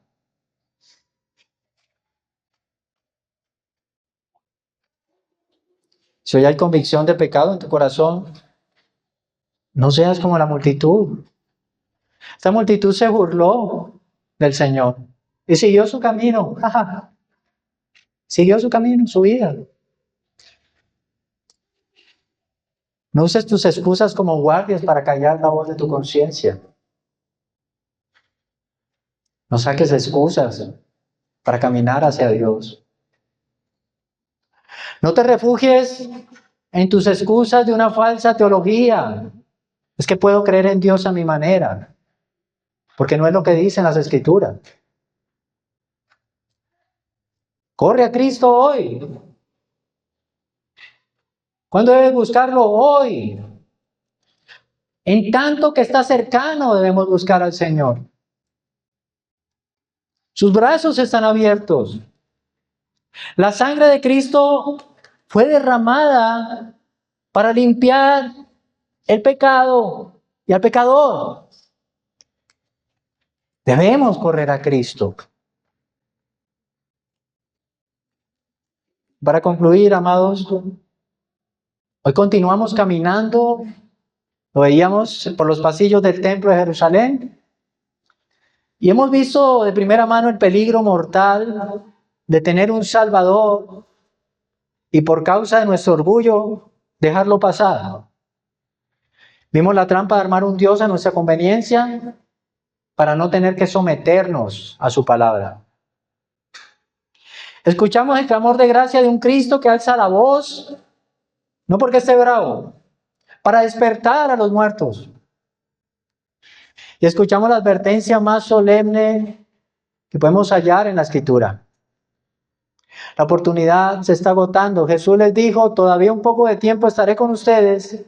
Si hoy hay convicción de pecado en tu corazón, no seas como la multitud. Esta multitud se burló del Señor y siguió su camino. Siguió su camino, su vida. No uses tus excusas como guardias para callar la voz de tu conciencia. No saques excusas para caminar hacia Dios. No te refugies en tus excusas de una falsa teología. Es que puedo creer en Dios a mi manera, porque no es lo que dicen las Escrituras. Corre a Cristo hoy. ¿Cuándo debes buscarlo? Hoy. En tanto que está cercano debemos buscar al Señor. Sus brazos están abiertos. La sangre de Cristo fue derramada para limpiar el pecado y al pecador. Debemos correr a Cristo. Para concluir, amados, hoy continuamos caminando, lo veíamos por los pasillos del templo de Jerusalén, y hemos visto de primera mano el peligro mortal de tener un Salvador y por causa de nuestro orgullo dejarlo pasar. Vimos la trampa de armar un Dios a nuestra conveniencia para no tener que someternos a su palabra. Escuchamos el clamor de gracia de un Cristo que alza la voz, no porque esté bravo, para despertar a los muertos. Y escuchamos la advertencia más solemne que podemos hallar en la Escritura. La oportunidad se está agotando. Jesús les dijo, todavía un poco de tiempo estaré con ustedes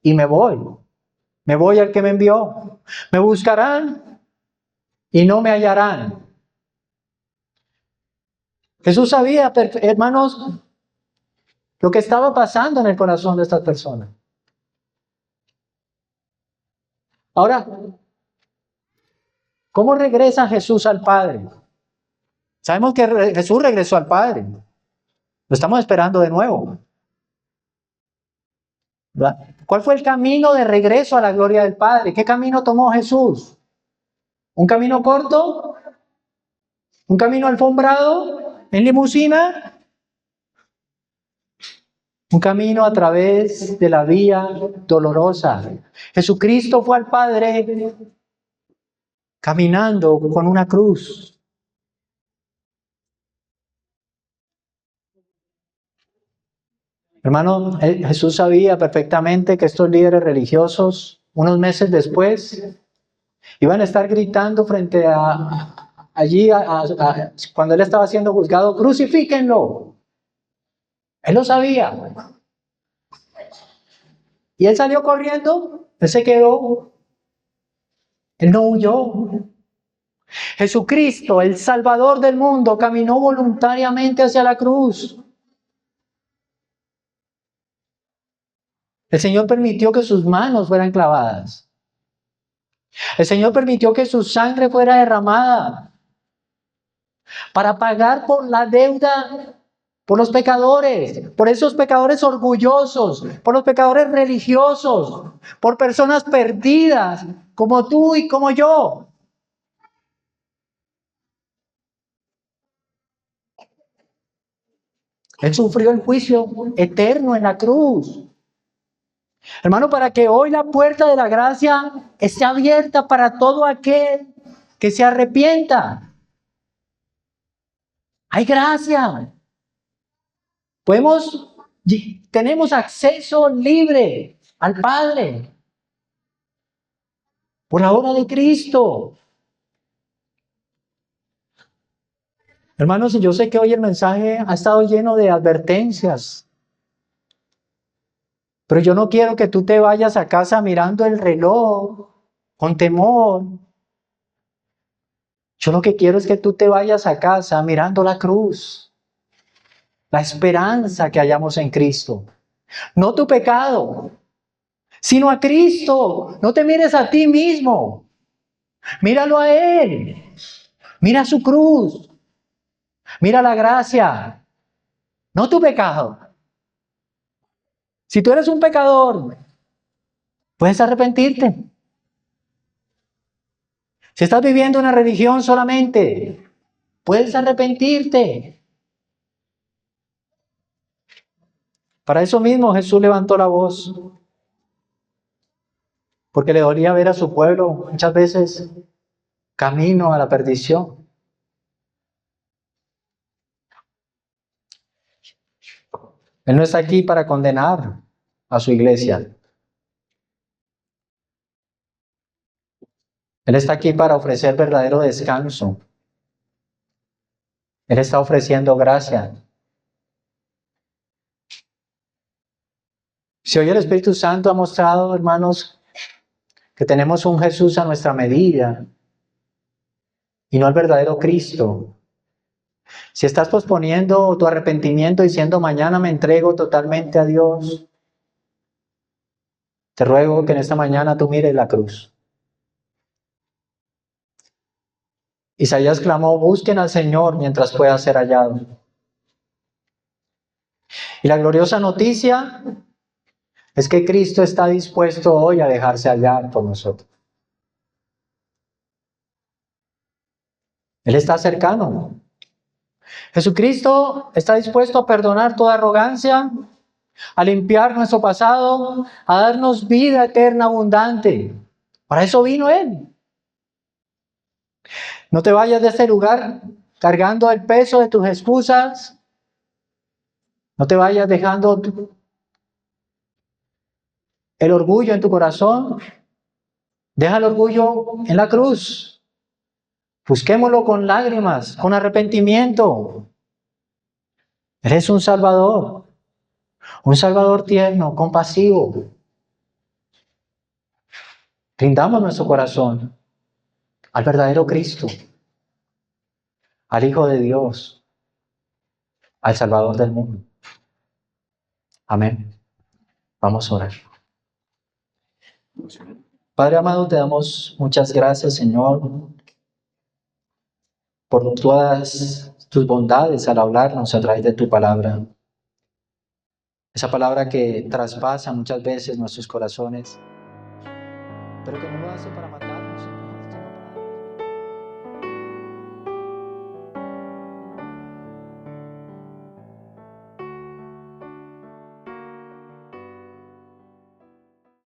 y me voy. Me voy al que me envió. Me buscarán y no me hallarán. Jesús sabía, hermanos, lo que estaba pasando en el corazón de estas personas. Ahora, ¿cómo regresa Jesús al Padre? Sabemos que Jesús regresó al Padre. Lo estamos esperando de nuevo. ¿Verdad? ¿Cuál fue el camino de regreso a la gloria del Padre? ¿Qué camino tomó Jesús? ¿Un camino corto? ¿Un camino alfombrado? ¿En limusina? Un camino a través de la vía dolorosa. Jesucristo fue al Padre caminando con una cruz. Hermano, Jesús sabía perfectamente que estos líderes religiosos, unos meses después, iban a estar gritando frente cuando él estaba siendo juzgado, crucifíquenlo. Él lo sabía. Y él salió corriendo, él se quedó, él no huyó. Jesucristo, el Salvador del mundo, caminó voluntariamente hacia la cruz. El Señor permitió que sus manos fueran clavadas. El Señor permitió que su sangre fuera derramada para pagar por la deuda, por los pecadores, por esos pecadores orgullosos, por los pecadores religiosos, por personas perdidas como tú y como yo. Él sufrió el juicio eterno en la cruz. Hermano, para que hoy la puerta de la gracia esté abierta para todo aquel que se arrepienta. Hay gracia. Tenemos acceso libre al Padre por la obra de Cristo. Hermanos, yo sé que hoy el mensaje ha estado lleno de advertencias, pero yo no quiero que tú te vayas a casa mirando el reloj con temor. Yo lo que quiero es que tú te vayas a casa mirando la cruz, la esperanza que hallamos en Cristo. No tu pecado, sino a Cristo. No te mires a ti mismo. Míralo a Él. Mira su cruz. Mira la gracia. No tu pecado. Si tú eres un pecador, puedes arrepentirte. Si estás viviendo una religión solamente, puedes arrepentirte. Para eso mismo Jesús levantó la voz, porque le dolía ver a su pueblo muchas veces camino a la perdición. Él no está aquí para condenar a su iglesia. Él está aquí para ofrecer verdadero descanso. Él está ofreciendo gracia. Si hoy el Espíritu Santo ha mostrado, hermanos, que tenemos un Jesús a nuestra medida y no al verdadero Cristo. Si estás posponiendo tu arrepentimiento diciendo mañana me entrego totalmente a Dios, te ruego que en esta mañana tú mires la cruz. Isaías clamó, busquen al Señor mientras pueda ser hallado. Y la gloriosa noticia es que Cristo está dispuesto hoy a dejarse hallar por nosotros. Él está cercano. Jesucristo está dispuesto a perdonar toda arrogancia, a limpiar nuestro pasado, a darnos vida eterna abundante. Para eso vino Él. No te vayas de este lugar cargando el peso de tus excusas. No te vayas dejando el orgullo en tu corazón. Deja el orgullo en la cruz. Busquémoslo con lágrimas, con arrepentimiento. Eres un Salvador tierno, compasivo. Rindamos nuestro corazón al verdadero Cristo, al Hijo de Dios, al Salvador del mundo. Amén. Vamos a orar. Padre amado, te damos muchas gracias, Señor, por todas tus bondades al hablarnos a través de tu palabra. Esa palabra que traspasa muchas veces nuestros corazones, pero que no lo hace para matar.